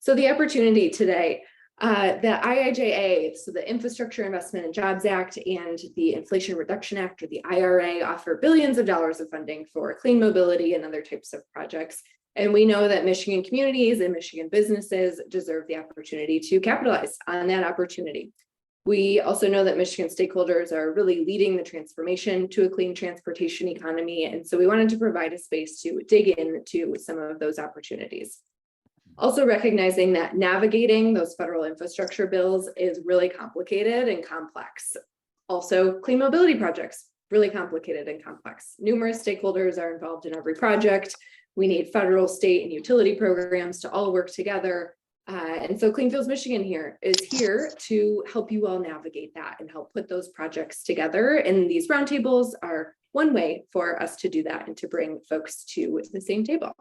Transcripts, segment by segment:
So the opportunity today, the IIJA, so the Infrastructure Investment and Jobs Act and the Inflation Reduction Act, or the IRA, offer billions of dollars of funding for clean mobility and other types of projects. And we know that Michigan communities and Michigan businesses deserve the opportunity to capitalize on that opportunity. We also know that Michigan stakeholders are really leading the transformation to a clean transportation economy. And so we wanted to provide a space to dig into some of those opportunities. Also recognizing that navigating those federal infrastructure bills is really complicated and complex. Also, clean mobility projects, really complicated and complex. Numerous stakeholders are involved in every project. We need federal, state, and utility programs to all work together. And so Clean Fuels Michigan is here to help you all navigate that and help put those projects together. And these roundtables are one way for us to do that and to bring folks to the same table.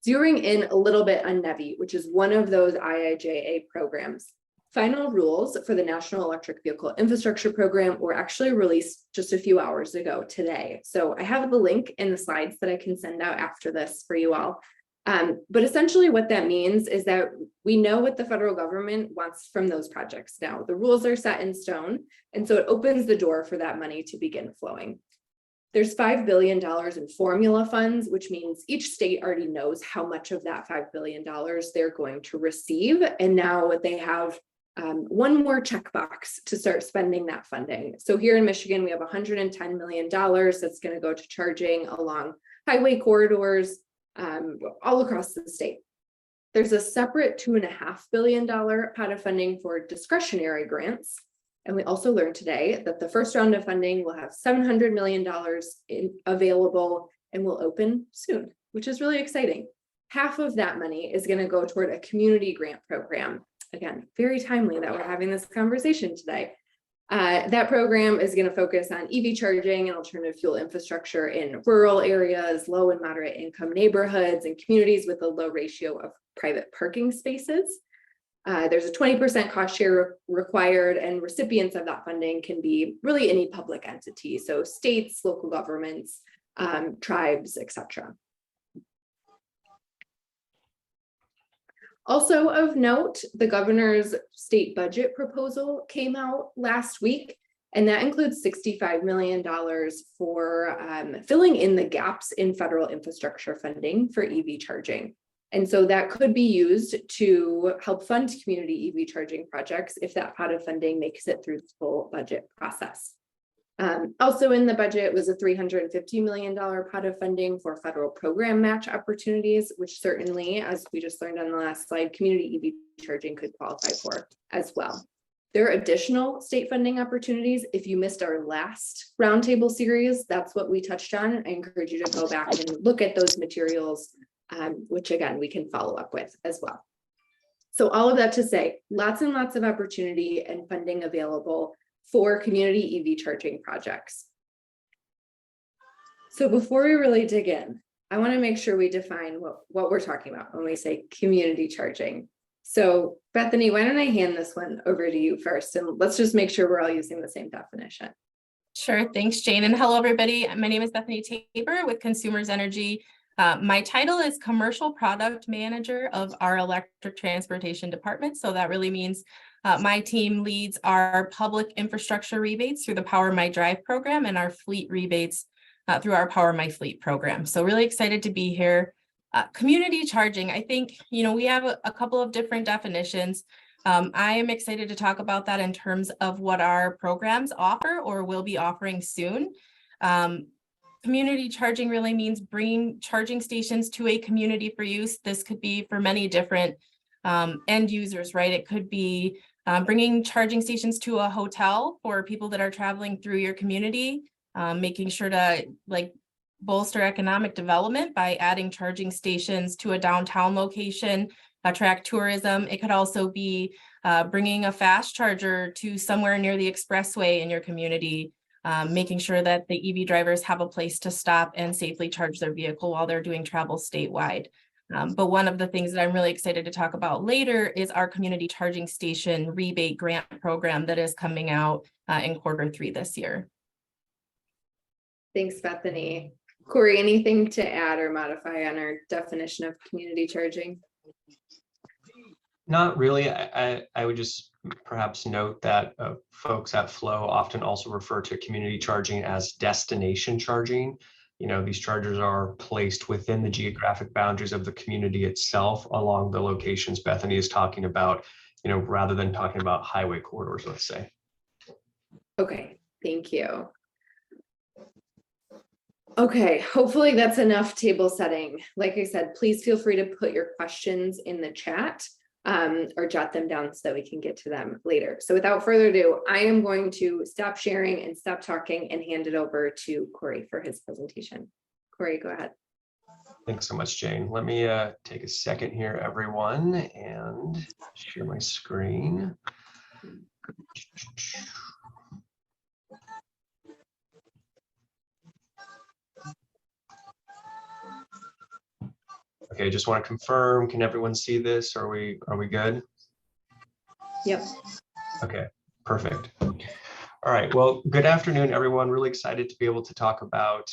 Zeroing in a little bit on NEVI, which is one of those IIJA programs. Final rules for the National Electric Vehicle Infrastructure Program were actually released just a few hours ago today. So I have the link in the slides that I can send out after this for you all. But essentially what that means is that we know what the federal government wants from those projects now. The rules are set in stone, and so it opens the door for that money to begin flowing. There's $5 billion in formula funds, which means each state already knows how much of that $5 billion they're going to receive. And now they have one more checkbox to start spending that funding. So here in Michigan, we have $110 million that's going to go to charging along highway corridors, all across the state. There's a separate $2.5 billion pot of funding for discretionary grants. And we also learned today that the first round of funding will have $700 million available and will open soon, which is really exciting. Half of that money is going to go toward a community grant program. Again, very timely that we're having this conversation today. That program is going to focus on EV charging and alternative fuel infrastructure in rural areas, low and moderate income neighborhoods, and communities with a low ratio of private parking spaces. There's a 20% cost share required, and recipients of that funding can be really any public entity, so states, local governments, tribes, etc. Also of note, the governor's state budget proposal came out last week, and that includes $65 million for filling in the gaps in federal infrastructure funding for EV charging. And so that could be used to help fund community EV charging projects if that pot of funding makes it through the full budget process. Also in the budget was a $350 million pot of funding for federal program match opportunities, which certainly, as we just learned on the last slide, community EV charging could qualify for as well. There are additional state funding opportunities. If you missed our last roundtable series, that's what we touched on. I encourage you to go back and look at those materials, which again, we can follow up with as well. So all of that to say, lots and lots of opportunity and funding available for community EV charging projects. So before we really dig in, I want to make sure we define what we're talking about when we say community charging. So Bethany, why don't I hand this one over to you first, and let's just make sure we're all using the same definition. Sure, thanks Jane, and hello everybody. My name is Bethany Tabor with Consumers Energy. My title is Commercial Product Manager of our Electric Transportation Department. So that really means my team leads our public infrastructure rebates through the Power My Drive program and our fleet rebates through our Power My Fleet program. So really excited to be here. Community charging, I think, we have a couple of different definitions. I am excited to talk about that in terms of what our programs offer or will be offering soon. Community charging really means bringing charging stations to a community for use. This could be for many different end users, right? It could be bringing charging stations to a hotel for people that are traveling through your community, making sure to bolster economic development by adding charging stations to a downtown location, attract tourism. It could also be bringing a fast charger to somewhere near the expressway in your community, making sure that the EV drivers have a place to stop and safely charge their vehicle while they're doing travel statewide. But one of the things that I'm really excited to talk about later is our community charging station rebate grant program that is coming out in Q3 this year. Thanks, Bethany. Corey, anything to add or modify on our definition of community charging? Not really. I would just perhaps note that folks at Flow often also refer to community charging as destination charging. These chargers are placed within the geographic boundaries of the community itself along the locations Bethany is talking about, rather than talking about highway corridors, let's say. Okay, thank you. Okay, hopefully that's enough table setting. Like I said, please feel free to put your questions in the chat or jot them down so that we can get to them later. So without further ado, I am going to stop sharing and stop talking and hand it over to Corey for his presentation. Corey, go ahead. Thanks so much, Jane. Let me take a second here, everyone, and share my screen. Okay, just want to confirm, can everyone see this? Are we good? Yep. Okay, perfect. All right, well, good afternoon, everyone. Really excited to be able to talk about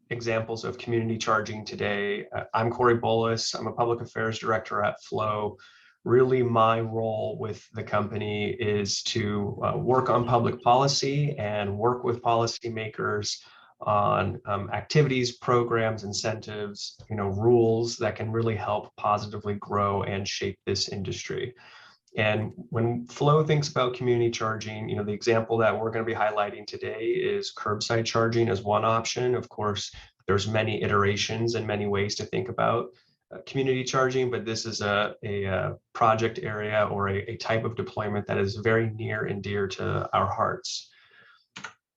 examples of community charging today. I'm Corey Bolus. I'm a public affairs director at Flow. Really, my role with the company is to work on public policy and work with policymakers on activities, programs, incentives, rules that can really help positively grow and shape this industry. And when Flow thinks about community charging, the example that we're going to be highlighting today is curbside charging as one option. Of course, there's many iterations and many ways to think about community charging, but this is a project area or a type of deployment that is very near and dear to our hearts.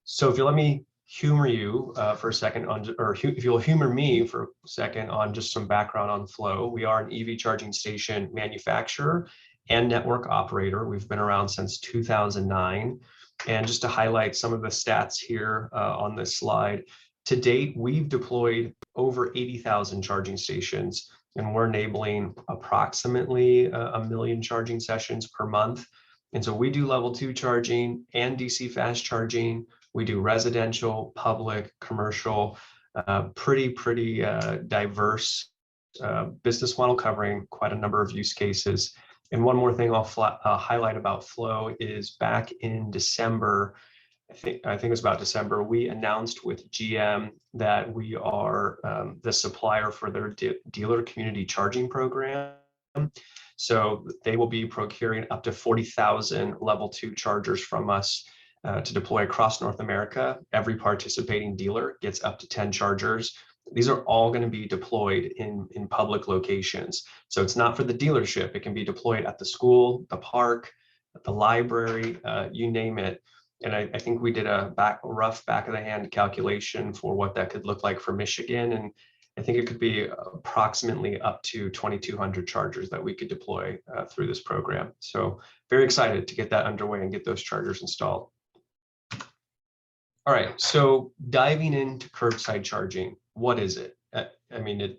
So if you'll let me humor you for a second if you'll humor me for a second on just some background on Flow. We are an EV charging station manufacturer and network operator. We've been around since 2009. And just to highlight some of the stats here on this slide, to date, we've deployed over 80,000 charging stations, and we're enabling approximately 1 million charging sessions per month. And so we do level 2 charging and DC fast charging. We do residential, public, commercial, pretty diverse business model covering quite a number of use cases. And one more thing I'll highlight about Flow is back in December, I think it was about December, we announced with GM that we are the supplier for their dealer community charging program. So they will be procuring up to 40,000 level 2 chargers from us to deploy across North America. Every participating dealer gets up to 10 chargers. These are all going to be deployed in public locations. So it's not for the dealership. It can be deployed at the school, the park, at the library, you name it. And I think we did a rough back of the hand calculation for what that could look like for Michigan. And I think it could be approximately up to 2,200 chargers that we could deploy through this program. So very excited to get that underway and get those chargers installed. All right, so diving into curbside charging, what is it? The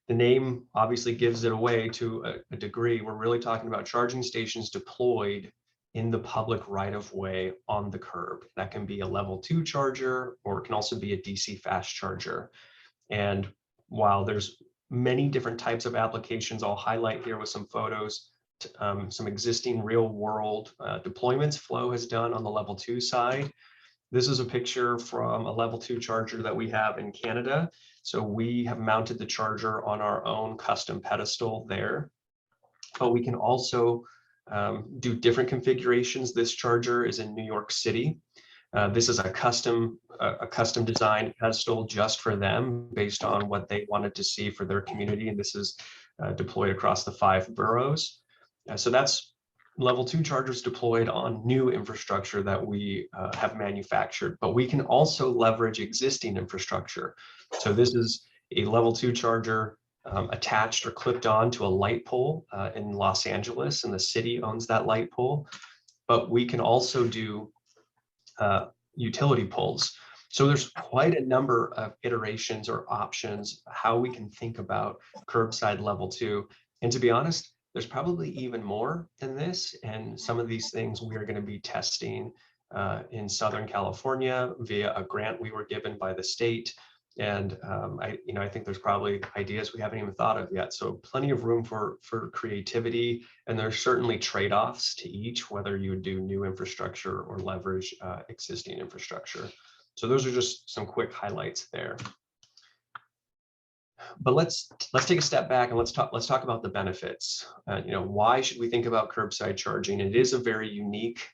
name obviously gives it away to a degree. We're really talking about charging stations deployed in the public right of way on the curb. That can be a level 2 charger, or it can also be a DC fast charger. And while there's many different types of applications, I'll highlight here with some photos, some existing real world deployments Flow has done on the level 2 side. This is a picture from a level 2 charger that we have in Canada. So we have mounted the charger on our own custom pedestal there, but we can also do different configurations. This charger is in New York City. This is a custom designed pedestal just for them based on what they wanted to see for their community. And this is deployed across the 5 boroughs. So that's level 2 chargers deployed on new infrastructure that we have manufactured, but we can also leverage existing infrastructure. So this is a level 2 charger attached or clipped on to a light pole in Los Angeles, and the city owns that light pole. But we can also do utility poles. So there's quite a number of iterations or options how we can think about curbside level 2. And to be honest, there's probably even more than this. And some of these things we are going to be testing in Southern California via a grant we were given by the state. And I think there's probably ideas we haven't even thought of yet. So plenty of room for creativity, and there's certainly trade-offs to each, whether you would do new infrastructure or leverage existing infrastructure. So those are just some quick highlights there. But let's take a step back and let's talk about the benefits. Why should we think about curbside charging? It is a very unique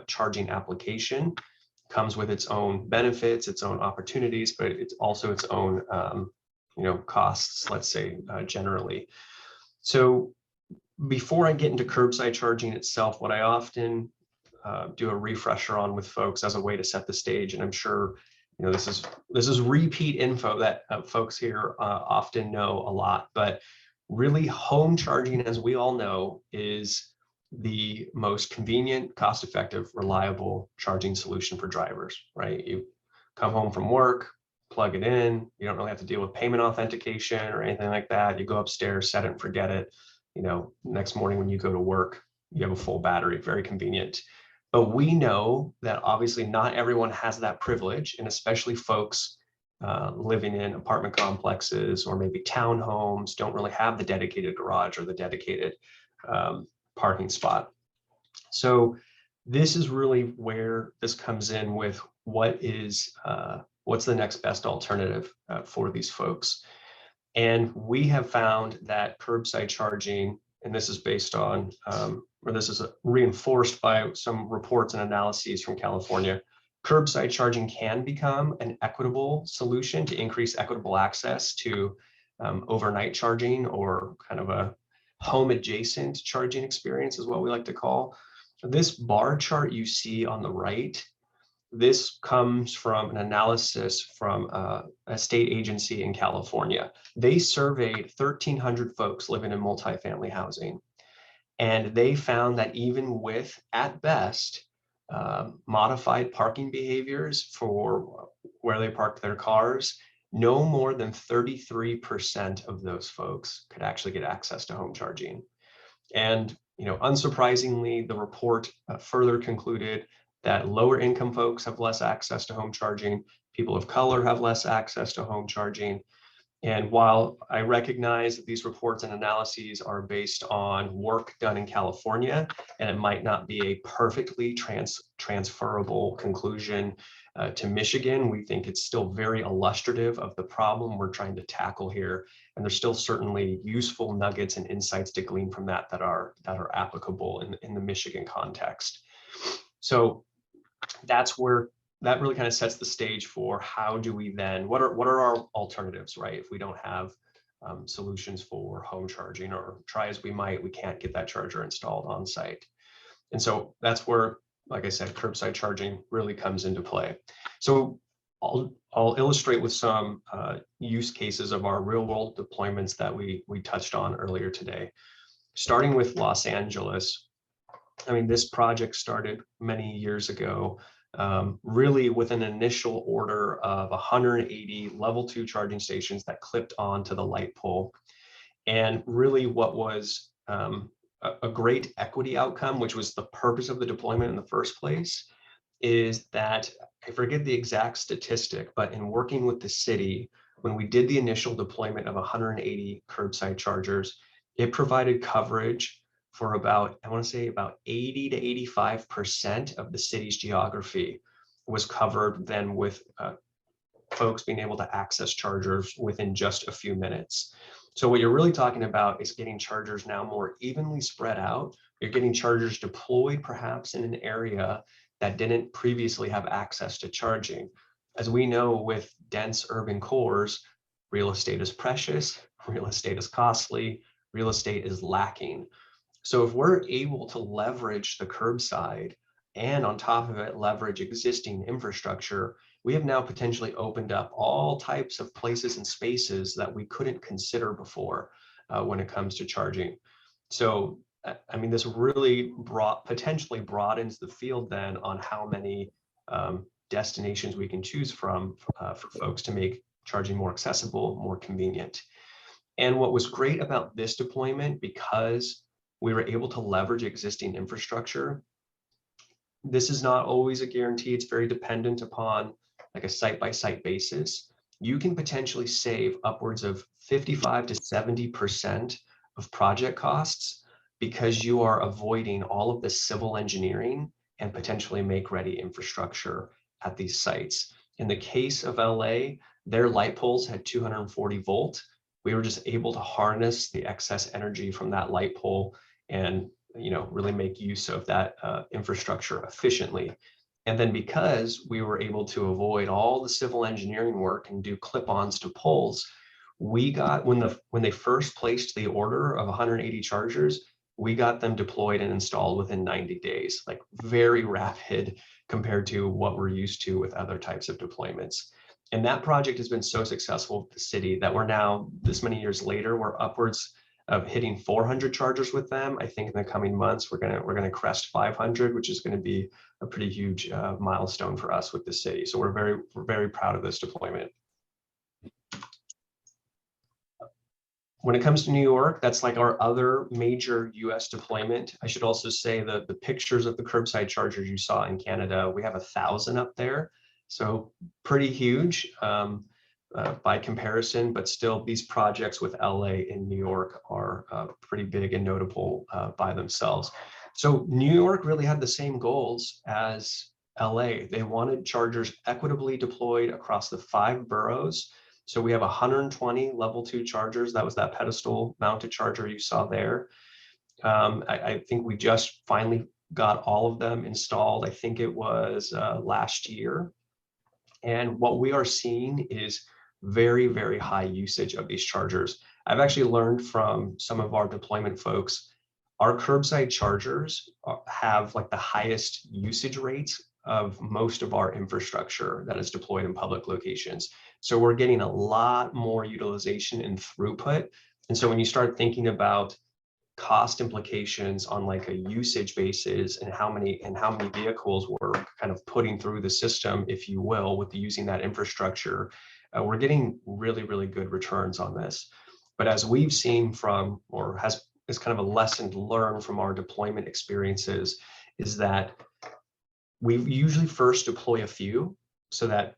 charging application. Comes with its own benefits, its own opportunities, but it's also its own costs, let's say, generally. So before I get into curbside charging itself, what I often do a refresher on with folks as a way to set the stage, and I'm sure this is repeat info that folks here often know a lot, but really home charging, as we all know, is the most convenient, cost-effective, reliable charging solution for drivers, right? You come home from work, plug it in. You don't really have to deal with payment authentication or anything like that. You go upstairs, set it and forget it. Next morning when you go to work, you have a full battery, very convenient. But we know that obviously not everyone has that privilege, and especially folks living in apartment complexes or maybe townhomes don't really have the dedicated garage or the dedicated parking spot. So this is really where this comes in with what's the next best alternative for these folks. And we have found that curbside charging, and this is based on, or this is reinforced by some reports and analyses from California, curbside charging can become an equitable solution to increase equitable access to overnight charging, or kind of a home adjacent charging experience is what we like to call. This bar chart you see on the right, this comes from an analysis from a state agency in California. They surveyed 1,300 folks living in multifamily housing, and they found that even with, at best, modified parking behaviors for where they park their cars, no more than 33% of those folks could actually get access to home charging. And unsurprisingly, the report further concluded that lower income folks have less access to home charging, people of color have less access to home charging. And while I recognize that these reports and analyses are based on work done in California, and it might not be a perfectly transferable conclusion to Michigan, we think it's still very illustrative of the problem we're trying to tackle here. And there's still certainly useful nuggets and insights to glean from that are applicable in the Michigan context. So that's where that really kind of sets the stage for how do we then, what are our alternatives, right? If we don't have solutions for home charging, or try as we might, we can't get that charger installed on site. And so that's where, like I said, curbside charging really comes into play. So I'll illustrate with some use cases of our real world deployments that we touched on earlier today. Starting with Los Angeles, I mean, this project started many years ago, really with an initial order of 180 level 2 charging stations that clipped onto the light pole. And really what was a great equity outcome, which was the purpose of the deployment in the first place, is that, I forget the exact statistic, but in working with the city, when we did the initial deployment of 180 curbside chargers, it provided coverage for about, I want to say about 80 to 85% of the city's geography was covered then, with folks being able to access chargers within just a few minutes. So what you're really talking about is getting chargers now more evenly spread out. You're getting chargers deployed perhaps in an area that didn't previously have access to charging. As we know, with dense urban cores, real estate is precious, real estate is costly, real estate is lacking. So if we're able to leverage the curbside and on top of it, leverage existing infrastructure, we have now potentially opened up all types of places and spaces that we couldn't consider before when it comes to charging. So, I mean, this really potentially broadens the field then on how many destinations we can choose from for folks to make charging more accessible, more convenient. And what was great about this deployment, because we were able to leverage existing infrastructure, this is not always a guarantee. It's very dependent upon like a site-by-site basis. you can potentially save upwards of 55 to 70% of project costs because you are avoiding all of the civil engineering and potentially make-ready infrastructure at these sites. In the case of LA, their light poles had 240 volt. We were just able to harness the excess energy from that light pole and really make use of that infrastructure efficiently. And then because we were able to avoid all the civil engineering work and do clip-ons to poles, we got, when they first placed the order of 180 chargers, we got them deployed and installed within 90 days, like very rapid compared to what we're used to with other types of deployments. And that project has been so successful with the city that we're now, this many years later, we're upwards of hitting 400 chargers with them. I think in the coming months, we're gonna crest 500, which is gonna be a pretty huge milestone for us with the city. So we're very proud of this deployment. When it comes to New York, that's like our other major US deployment. I should also say that the pictures of the curbside chargers you saw in Canada, we have 1,000 up there. So pretty huge by comparison, but still these projects with LA and New York are pretty big and notable by themselves. So New York really had the same goals as LA. They wanted chargers equitably deployed across the 5 boroughs. So we have 120 level 2 chargers. That was that pedestal mounted charger you saw there. I think we just finally got all of them installed. I think it was last year. And what we are seeing is very, very high usage of these chargers. I've actually learned from some of our deployment folks, our curbside chargers have like the highest usage rates of most of our infrastructure that is deployed in public locations. So we're getting a lot more utilization and throughput. And so when you start thinking about cost implications on like a usage basis and how many vehicles we're kind of putting through the system, if you will, with using that infrastructure, we're getting really, really good returns on this. But as we've seen from, or is kind of a lesson learned from our deployment experiences, is that we usually first deploy a few so that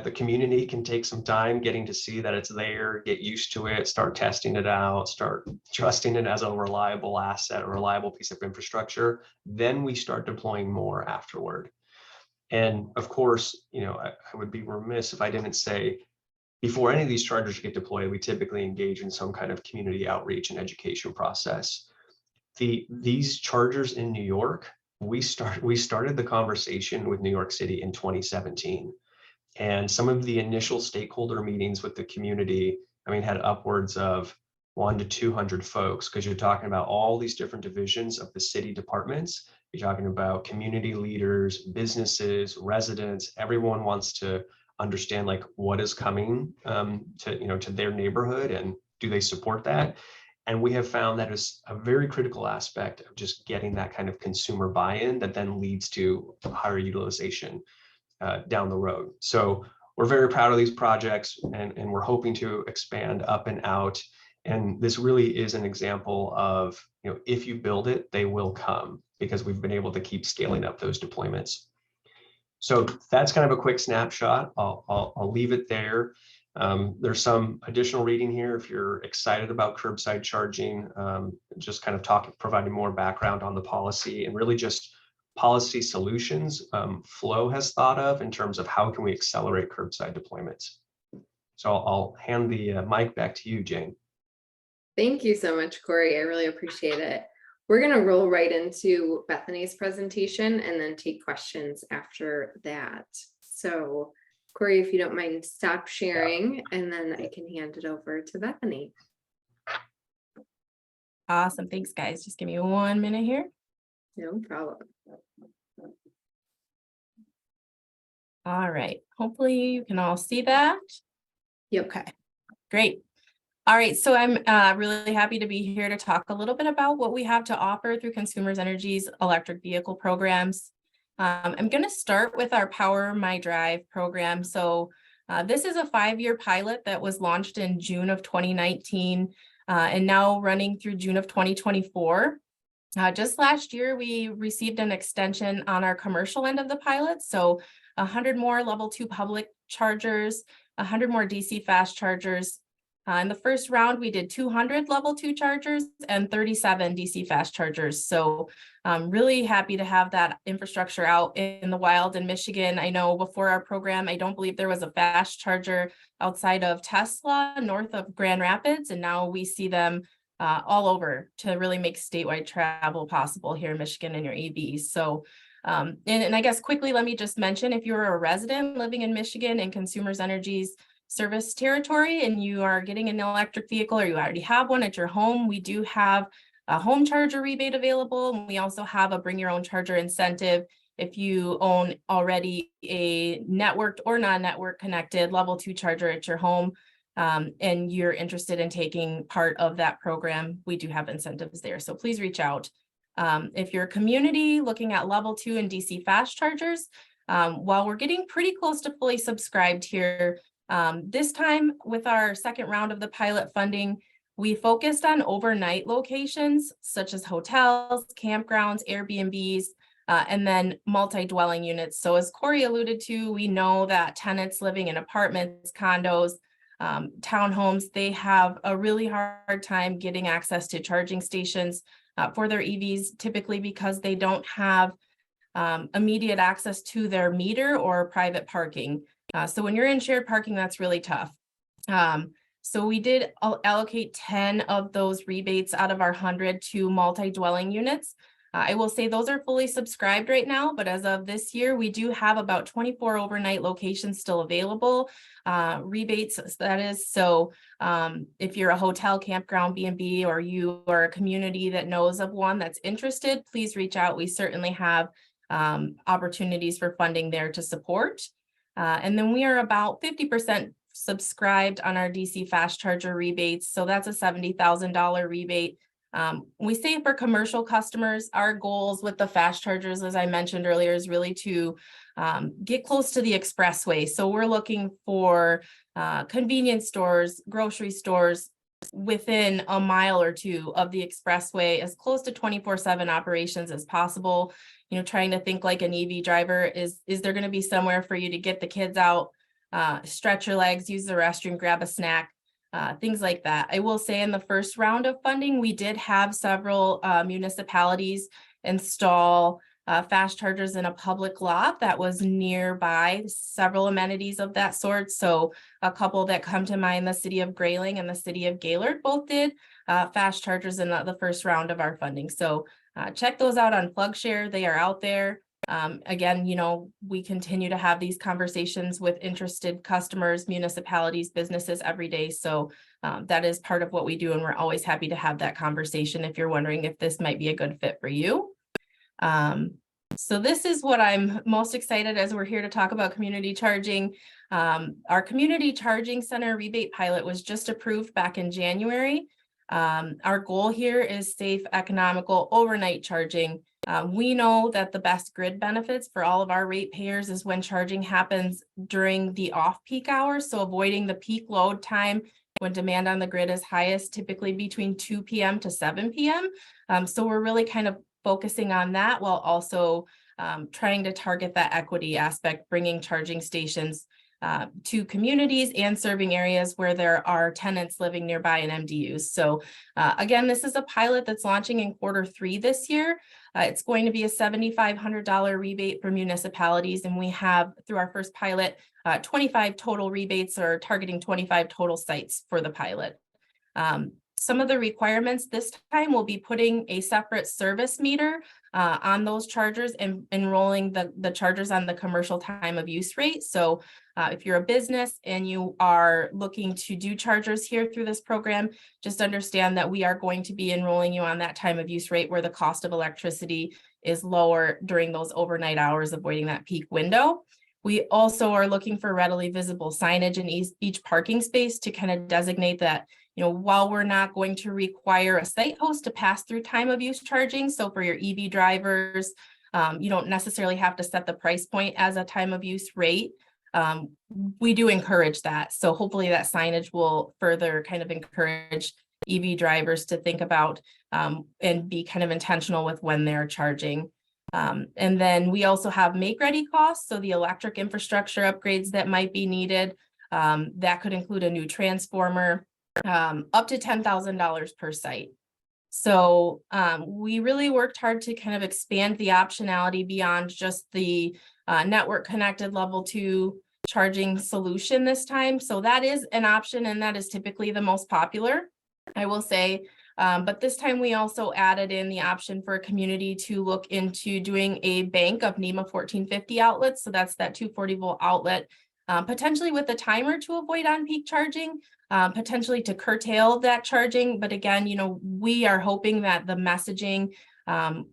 the community can take some time getting to see that it's there, get used to it, start testing it out, start trusting it as a reliable asset, a reliable piece of infrastructure. Then we start deploying more afterward. And of course, I would be remiss if I didn't say, before any of these chargers get deployed, we typically engage in some kind of community outreach and education process. These chargers in New York, we started the conversation with New York City in 2017. And some of the initial stakeholder meetings with the community, had upwards of 100 to 200 folks, because you're talking about all these different divisions of the city departments. You're talking about community leaders, businesses, residents. Everyone wants to understand like what is coming to their neighborhood, and do they support that? And we have found that is a very critical aspect of just getting that kind of consumer buy-in that then leads to higher utilization down the road. So we're very proud of these projects, and we're hoping to expand up and out. And this really is an example of, if you build it, they will come, because we've been able to keep scaling up those deployments. So that's kind of a quick snapshot. I'll leave it there. There's some additional reading here if you're excited about curbside charging, just kind of providing more background on the policy and really just policy solutions Flow has thought of in terms of how can we accelerate curbside deployments. So I'll hand the mic back to you, Jane. Thank you so much, Corey. I really appreciate it. We're going to roll right into Bethany's presentation and then take questions after that. So Corey, if you don't mind, stop sharing, and then I can hand it over to Bethany. Awesome. Thanks, guys. Just give me 1 minute here. No problem. All right. Hopefully you can all see that. Yep. Okay, great. All right, so I'm really happy to be here to talk a little bit about what we have to offer through Consumers Energy's electric vehicle programs. I'm going to start with our Power My Drive program. So this is a 5-year pilot that was launched in June of 2019 and now running through June of 2024. Just last year, we received an extension on our commercial end of the pilot. So 100 more level 2 public chargers, 100 more DC fast chargers. In the first round, we did 200 level 2 chargers and 37 DC fast chargers. So I'm really happy to have that infrastructure out in the wild in Michigan. I know before our program, I don't believe there was a fast charger outside of Tesla north of Grand Rapids, and now we see them all over to really make statewide travel possible here in Michigan in your EVs. So and I guess quickly, let me just mention, if you're a resident living in Michigan and Consumers Energy's service territory and you are getting an electric vehicle or you already have one at your home, we do have a home charger rebate available. And we also have a bring your own charger incentive if you own already a networked or non-network connected level 2 charger at your home. And you're interested in taking part of that program, we do have incentives there. So please reach out. If you're a community looking at level 2 and DC fast chargers, while we're getting pretty close to fully subscribed here, this time with our second round of the pilot funding, we focused on overnight locations such as hotels, campgrounds, Airbnbs, and then multi-dwelling units. So as Corey alluded to, we know that tenants living in apartments, condos, townhomes, they have a really hard time getting access to charging stations for their EVs, typically because they don't have immediate access to their meter or private parking. So when you're in shared parking, that's really tough. So we did allocate 10 of those rebates out of our 100 to multi-dwelling units. I will say those are fully subscribed right now, but as of this year, we do have about 24 overnight locations still available, rebates, that is. So if you're a hotel, campground, B&B, or you are a community that knows of one that's interested, please reach out. We certainly have opportunities for funding there to support. And then we are about 50% subscribed on our DC fast charger rebates. So that's a $70,000 rebate. We say for commercial customers, our goals with the fast chargers, as I mentioned earlier, is really to get close to the expressway. So we're looking for convenience stores, grocery stores within a mile or two of the expressway, as close to 24/7 operations as possible. You know, trying to think like an EV driver, is there going to be somewhere for you to get the kids out, stretch your legs, use the restroom, grab a snack, things like that. I will say in the first round of funding, we did have several municipalities install fast chargers in a public lot that was nearby, several amenities of that sort. So a couple that come to mind, the city of Grayling and the city of Gaylord both did fast chargers in the first round of our funding. So check those out on PlugShare. They are out there. Again, you know, we continue to have these conversations with interested customers, municipalities, businesses every day. So that is part of what we do. And we're always happy to have that conversation if you're wondering if this might be a good fit for you. So this is what I'm most excited as we're here to talk about community charging. Our community charging center rebate pilot was just approved back in January. Our goal here is safe, economical overnight charging. We know that the best grid benefits for all of our ratepayers is when charging happens during the off-peak hours. So avoiding the peak load time when demand on the grid is highest, typically between 2 p.m. to 7 p.m. So we're really kind of focusing on that while also trying to target that equity aspect, bringing charging stations to communities and serving areas where there are tenants living nearby and MDUs. So again, this is a pilot that's launching in Q3 this year. It's going to be a $7,500 rebate for municipalities. And we have, through our first pilot, 25 total rebates, or targeting 25 total sites for the pilot. Some of the requirements this time will be putting a separate service meter on those chargers and enrolling the chargers on the commercial time of use rate. So if you're a business and you are looking to do chargers here through this program, just understand that we are going to be enrolling you on that time of use rate where the cost of electricity is lower during those overnight hours, avoiding that peak window. We also are looking for readily visible signage in each parking space to kind of designate that, you know, while we're not going to require a site host to pass through time of use charging. So for your EV drivers, you don't necessarily have to set the price point as a time of use rate. We do encourage that. So hopefully that signage will further kind of encourage EV drivers to think about and be kind of intentional with when they're charging. And then we also have make-ready costs, so the electric infrastructure upgrades that might be needed. That could include a new transformer, up to $10,000 per site. So we really worked hard to kind of expand the optionality beyond just the network connected level 2 charging solution this time. So that is an option, and that is typically the most popular, I will say. But this time we also added in the option for a community to look into doing a bank of NEMA 1450 outlets. So that's that 240 volt outlet, potentially with a timer to avoid on-peak charging, potentially to curtail that charging. But again, we are hoping that the messaging,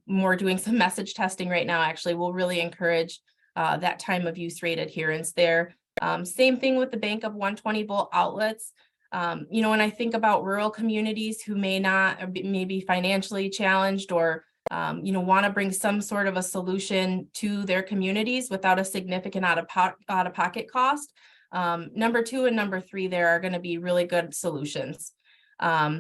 we're doing some message testing right now, actually, will really encourage that time of use rate adherence there. Same thing with the bank of 120 volt outlets. When I think about rural communities who may be financially challenged or, want to bring some sort of a solution to their communities without a significant out-of-pocket cost, number 2 and number 3 there are going to be really good solutions.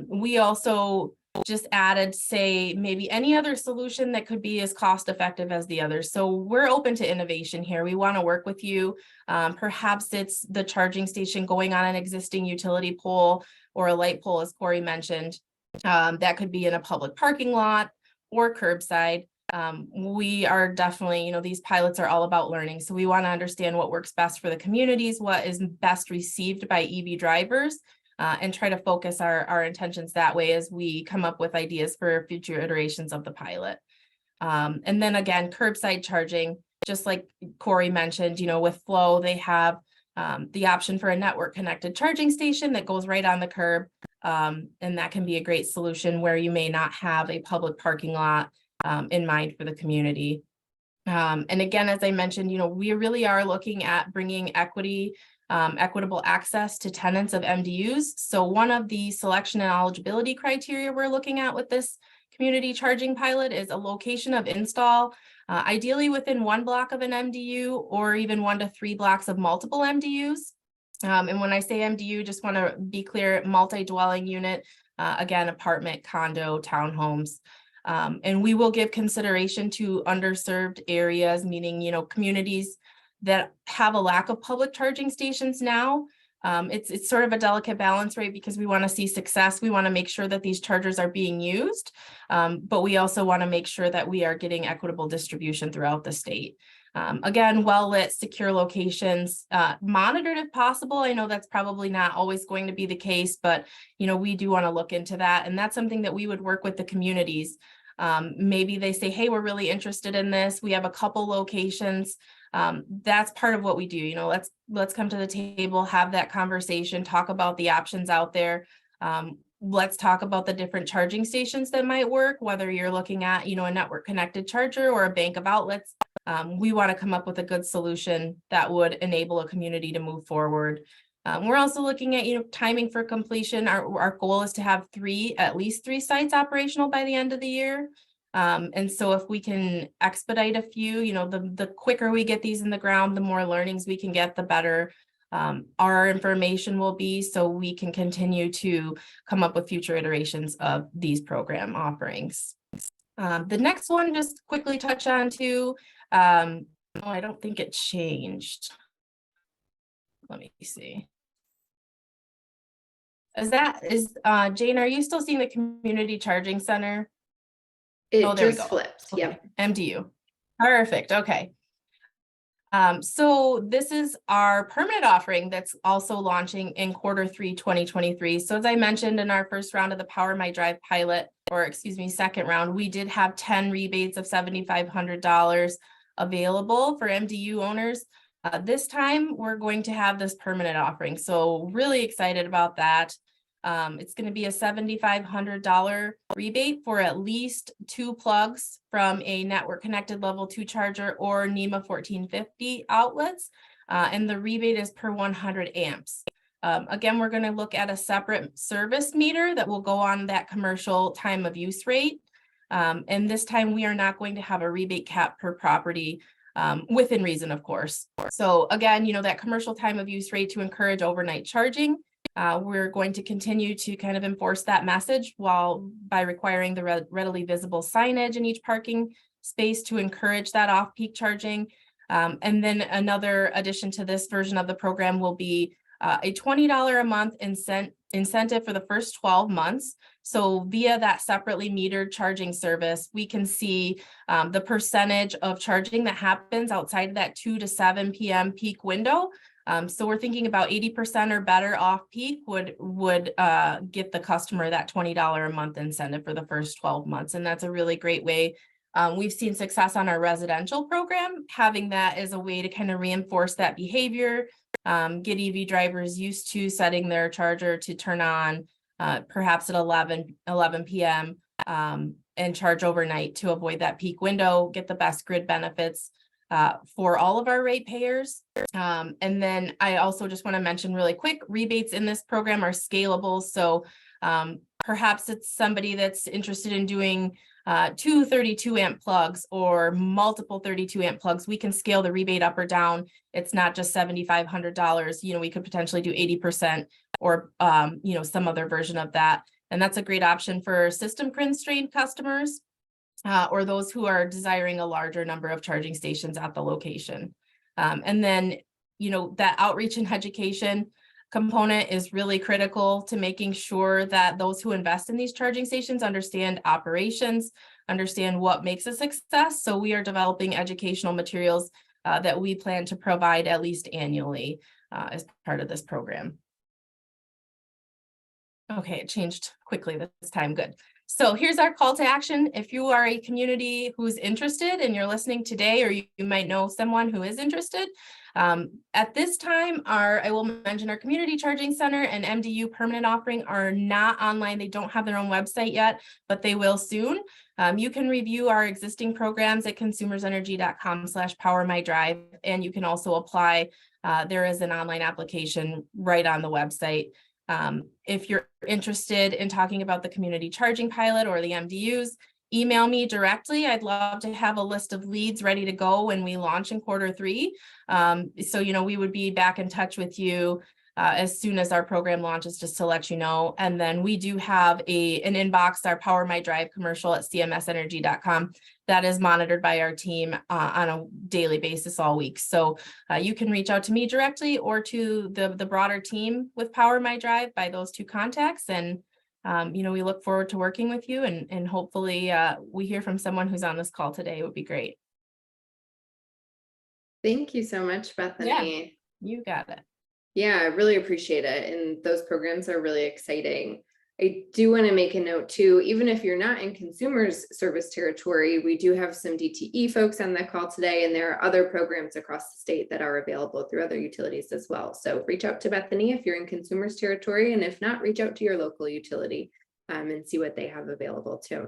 We also just added, say, maybe any other solution that could be as cost effective as the others. So we're open to innovation here. We want to work with you. Perhaps it's the charging station going on an existing utility pole or a light pole, as Corey mentioned. That could be in a public parking lot or curbside. We are definitely, these pilots are all about learning. So we want to understand what works best for the communities, what is best received by EV drivers, and try to focus our intentions that way as we come up with ideas for future iterations of the pilot. And then again, curbside charging, just like Corey mentioned, with Flow, they have the option for a network connected charging station that goes right on the curb. And that can be a great solution where you may not have a public parking lot in mind for the community. And again, as I mentioned, we really are looking at bringing equitable access to tenants of MDUs. So one of the selection and eligibility criteria we're looking at with this community charging pilot is a location of install, ideally within 1 block of an MDU or even 1 to 3 blocks of multiple MDUs. And when I say MDU, just want to be clear, multi-dwelling unit, again, apartment, condo, townhomes. And we will give consideration to underserved areas, meaning, communities that have a lack of public charging stations now. It's sort of a delicate balance, right? Because we want to see success. We want to make sure that these chargers are being used, but we also want to make sure that we are getting equitable distribution throughout the state. Again, well-lit, secure locations, monitored if possible. I know that's probably not always going to be the case, but we do want to look into that. And that's something that we would work with the communities. Maybe they say, hey, we're really interested in this. We have a couple locations. That's part of what we do. Let's come to the table, have that conversation, talk about the options out there. Let's talk about the different charging stations that might work, whether you're looking at, a network connected charger or a bank of outlets. We want to come up with a good solution that would enable a community to move forward. We're also looking at, timing for completion. Our goal is to have at least three sites operational by the end of the year. And so if we can expedite a few, the quicker we get these in the ground, the more learnings we can get, the better our information will be, so we can continue to come up with future iterations of these program offerings. The next one, just quickly touch on too. I don't think it changed. Let me see. Jane, are you still seeing the community charging center? It there we just go. flipped. Okay. Yeah. MDU. Perfect. Okay. So this is our permanent offering that's also launching in Q3 2023. So as I mentioned in our first round of the Power My Drive pilot, second round, we did have 10 rebates of $7,500 available for MDU owners. This time we're going to have this permanent offering. So really excited about that. It's going to be a $7,500 rebate for at least 2 plugs from a network connected level 2 charger or NEMA 1450 outlets. And the rebate is per 100 amps. Again, we're going to look at a separate service meter that will go on that commercial time of use rate. And this time we are not going to have a rebate cap per property, within reason, of course. So again, that commercial time of use rate to encourage overnight charging. We're going to continue to kind of enforce that message by requiring the readily visible signage in each parking space to encourage that off-peak charging. And then another addition to this version of the program will be a $20 a month incentive for the first 12 months. So via that separately metered charging service, we can see the percentage of charging that happens outside of that 2 to 7 p.m. peak window. So we're thinking about 80% or better off peak would get the customer that $20 a month incentive for the first 12 months. And that's a really great way. We've seen success on our residential program, having that as a way to kind of reinforce that behavior, get EV drivers used to setting their charger to turn on perhaps at 11 p.m. And charge overnight to avoid that peak window, get the best grid benefits for all of our ratepayers. And then I also just want to mention really quick, rebates in this program are scalable. So perhaps it's somebody that's interested in doing 2 32 amp plugs or multiple 32 amp plugs. We can scale the rebate up or down. It's not just $7,500. We could potentially do 80% or some other version of that. And that's a great option for system constrained customers or those who are desiring a larger number of charging stations at the location. And then, that outreach and education component is really critical to making sure that those who invest in these charging stations understand operations, understand what makes a success. So we are developing educational materials that we plan to provide at least annually as part of this program. Okay, it changed quickly this time. Good. So here's our call to action. If you are a community who's interested and you're listening today, or you might know someone who is interested, at this time, I will mention our community charging center and MDU permanent offering are not online. They don't have their own website yet, but they will soon. You can review our existing programs at consumersenergy.com/powermydrive, and you can also apply. There is an online application right on the website. If you're interested in talking about the community charging pilot or the MDUs, email me directly. I'd love to have a list of leads ready to go when we launch in Q3. So, we would be back in touch with you as soon as our program launches, just to let you know. And then we do have an inbox, our Power My Drive commercial at cmsenergy.com that is monitored by our team on a daily basis all week. So you can reach out to me directly or to the broader team with Power My Drive by those two contacts. And we look forward to working with you, and hopefully we hear from someone who's on this call today. It would be great. Thank you so much, Bethany. Yeah, you got it. Yeah, I really appreciate it. And those programs are really exciting. I do want to make a note too, even if you're not in consumers service territory, we do have some DTE folks on the call today, and there are other programs across the state that are available through other utilities as well. So reach out to Bethany if you're in consumers territory, and if not, reach out to your local utility and see what they have available too.